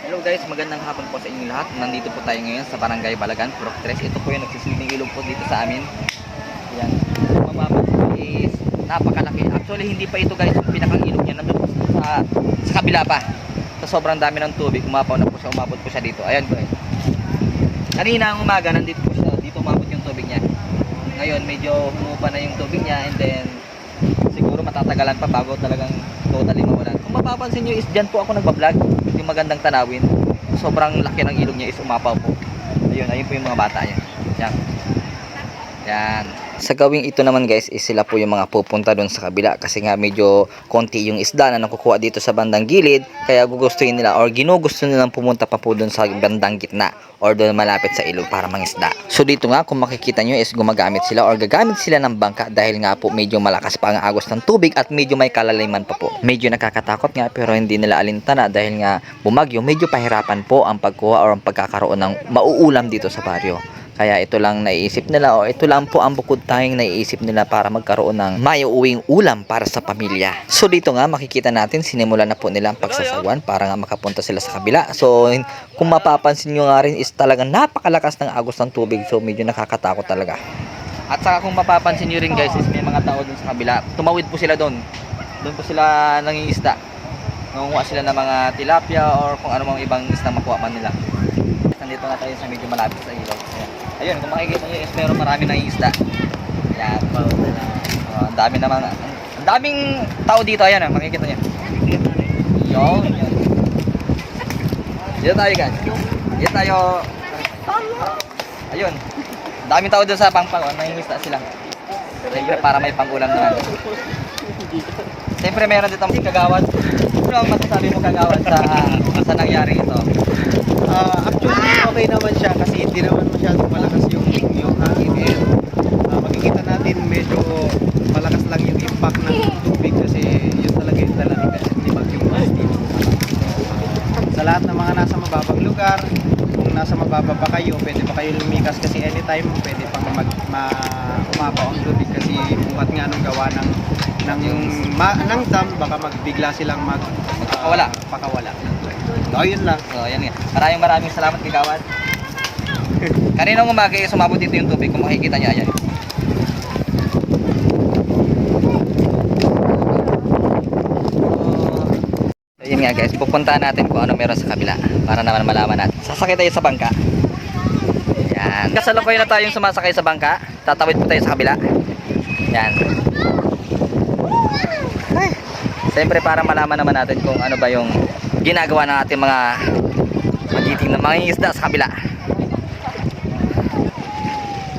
Hello guys, magandang hapon po sa inyong lahat. Nandito po tayo ngayon sa Barangay Balagan, Purok 3. Ito po yung nagsisilbing ilog po dito sa amin. Ayan. Kung mapapansin is napakalaki. Actually hindi pa ito guys yung pinakang ilog niya. Nandun po sa kabila pa. Sa sobrang dami ng tubig, umapaw na po siya, umabot po siya dito. Ayan guys. Kanina ang umaga, nandito po siya. Dito umabot yung tubig niya. Ngayon medyo humupa na yung tubig niya, and then siguro matatagalan pa bago talagang totally mawalan. Kung mapapansin nyo is dyan po ako nagbablog, yung magandang tanawin. Sobrang laki ng ilog niya is umapaw po. Ayun po yung mga bata yan. Yan. Sa gawing ito naman guys is sila po yung mga pupunta doon sa kabila kasi nga medyo konti yung isda na nakukuha dito sa bandang gilid, kaya gugustuhin nila or ginugusto nilang pumunta pa po doon sa bandang gitna or doon malapit sa ilog para mangisda. So dito nga kung makikita nyo is gumagamit sila or gagamit sila ng bangka dahil nga po medyo malakas pa ang agos ng tubig at medyo may kalaliman pa po. Medyo nakakatakot nga pero hindi nila alintana dahil nga bumagyo, medyo pahirapan po ang pagkuha or ang pagkakaroon ng mauulam dito sa baryo. Kaya ito lang naiisip nila o ito lang po ang bukod tanging naiisip nila para magkaroon ng maiuwing ulam para sa pamilya. So dito nga makikita natin sinimulan na po nila ang pagsasawan para nga makapunta sila sa kabila. So kung mapapansin nyo nga rin is talagang napakalakas ng agos ng tubig, so medyo nakakatakot talaga. At saka kung mapapansin nyo rin guys is may mga tao dun sa kabila. Tumawid po sila doon. Doon po sila nangingisda. Nangunguha sila ng mga tilapia or kung ano mga ibang isdang makuha man nila. Nandito nga tayo sa medyo malapit sa ilog. Ayun, kung makikita nyo is meron marami na isda. Ayan. Ang dami naman. Ang daming tao dito. Ayan, makikita nyo. Yun. Dito tayo guys. Dito tayo. Ayun. Ang daming tao dito sa pangpang. Nangingisda sila. Siyempre para may pangulam naman. Siyempre meron dito kagawad. Ano ang masasabi mo kagawad sa nangyari ito? Actually, okay naman siya kasi hindi naman masyadong malakas yung hangin. Makikita natin medyo malakas lang yung impact ng tubig kasi yun talaga yung dala ni Bagyong Basti. Sa lahat ng mga nasa mababang lugar, kung nasa mababa pa kayo, pwede pa kayo lumikas kasi anytime pwede pang umapaw ang tubig kasi buhat nga nung gawa ng dam, baka magbigla silang pakawala. So, yun lang. So, ayan nga. Maraming salamat kay Kawad. Kaninang umaga is sumabot dito yung tubig. Kung makikita nyo, ayan. So, yun nga guys. Pupuntahan natin kung ano meron sa kabila. Para naman malaman natin. Sasakay tayo sa bangka. Ayan. Kasalukuyan na tayong sumasakay sa bangka. Tatawid po tayo sa kabila. Ayan. Ay. Siyempre para malaman naman natin kung ano ba yung ginagawa ng ating mga magiting na mga isda sa kabila.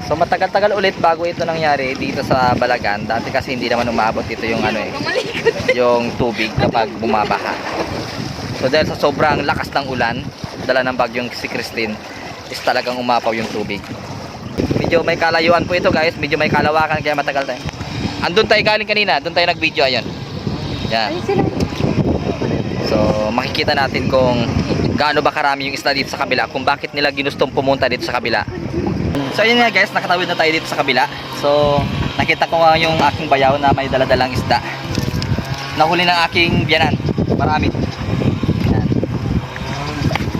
So matagal-tagal ulit bago ito nangyari dito sa Balagan. Dati kasi hindi naman umabot dito yung yung tubig kapag bumabaha. So dahil sa sobrang lakas ng ulan, dala ng bagyong si Christine, is talagang umapaw yung tubig. Medyo may kalayuan po ito guys, medyo may kalawakan kaya matagal tayo. Andun tayo galing kanina, doon tayo nag-video, ayun. Yan. So makikita natin kung gaano ba karami yung isda dito sa kabila, kung bakit nila ginustong pumunta dito sa kabila. So ayun nga guys, nakatawid na tayo dito sa kabila. So nakita ko nga yung aking bayaw na may daladalang isda. Nahuli ng aking biyanan. Marami. Yan.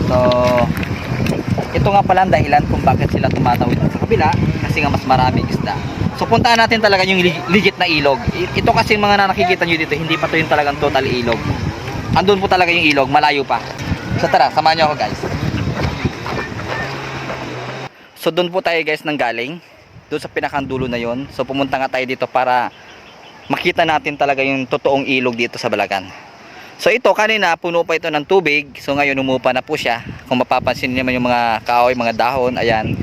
So ito nga pala ang dahilan kung bakit sila tumatawid sa kabila, kasi nga mas maraming isda. So puntaan natin talaga yung legit na ilog. Ito kasi mga nakikita nyo dito, hindi pa to yung talagang total ilog. Andun po talaga yung ilog, malayo pa. So tara, samahan nyo ako guys. So doon po tayo guys nang galing, doon sa pinakandulo na yon. So pumunta nga tayo dito para makita natin talaga yung totoong ilog dito sa Balagan. So ito kanina puno pa ito ng tubig, so ngayon umupa na po siya. Kung mapapansin niyo yung mga kahoy, mga dahon, ayan.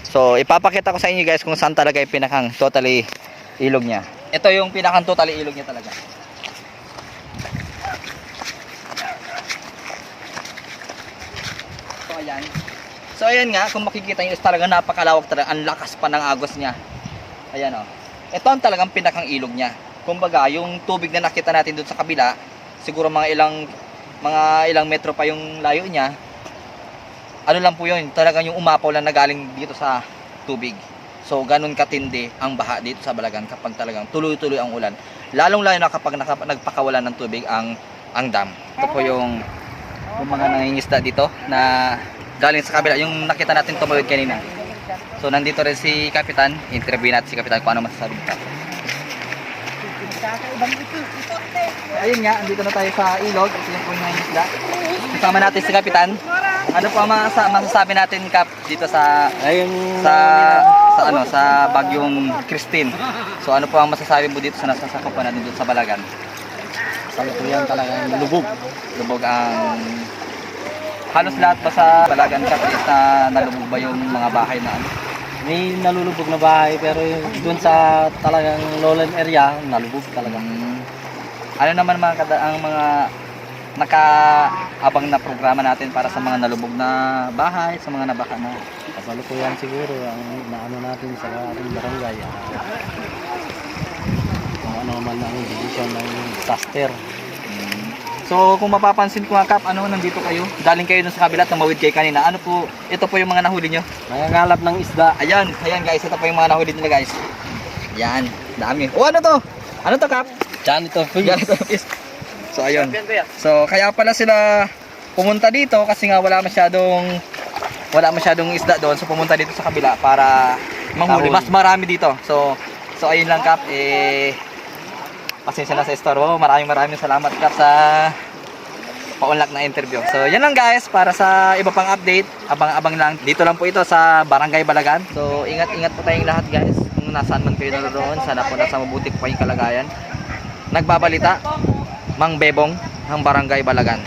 So ipapakita ko sa inyo guys kung saan talaga yung pinakang totally ilog niya. Ito yung pinakang totally ilog niya talaga. Ayan. So ayan nga, kung makikita nyo is talaga napakalawak talaga, ang lakas pa ng agos niya. Ayan o. Ito ang talagang pinakang ilog niya. Kumbaga, yung tubig na nakita natin doon sa kabila, siguro mga ilang metro pa yung layo niya. Ano lang po yun, talagang yung umapaw lang na galing dito sa tubig. So ganun katindi ang baha dito sa Balagan kapag talagang tuloy-tuloy ang ulan. Lalong lalo na kapag nagpakawalan ng tubig ang dam. Ito po yung yung mga nangingisda dito na galing sa kabila, yung nakita natin tumawid kanina. So nandito rin si Kapitan, interview natin si Kapitan kung ano masasabi nito. Ayun nga, andito na tayo sa ilog. Ito yung po yung nangingisda. Kasama natin si Kapitan. Ano po ang masasabi natin, Kap, dito sa sa Bagyong Christine? So ano po ang masasabi mo dito sa nasasakupan natin dito sa Balagan? Salukuyan talagang lubog. Lubog ang halos lahat ba sa Balagan, Kap, is na nalubog ba yung mga bahay na ano? May nalulubog na bahay pero doon sa talagang lowland area, nalubog talaga. Ano naman ang mga nakaabang na programa natin para sa mga nalubog na bahay, sa mga nabaka na? Kasalukuyan siguro ang naano natin sa ating barangay. Kung ano man ang decision ng disaster. So kung mapapansin ko nga, Kap, ano, nandito kayo, galing kayo dun sa kabila, tumawid kayo kanina. Ano po, ito po yung mga nahuli nyo? Nangangalap ng isda. Ayan guys, ito po yung mga nahuli nila guys. Yan, dami. Oh, ano to? Ano to, Kap? Janito Janito fish. So ayun. So kaya pala sila pumunta dito kasi nga wala masyadong isda doon. So pumunta dito sa kabila para manghuli. Mas marami dito. So ayun lang, Kap. Pasensya na sa istorbo. Maraming salamat, Kap, sa pa-unlock na interview. So yan lang guys, para sa iba pang update, abang-abang lang. Dito lang po ito sa Barangay Balagan. So ingat-ingat po tayong lahat guys. Kung nasaan man kayo naroon, sana po nasa mabuti po kayong kalagayan. Nagbabalita, Mang Bebong ng Barangay Balagan.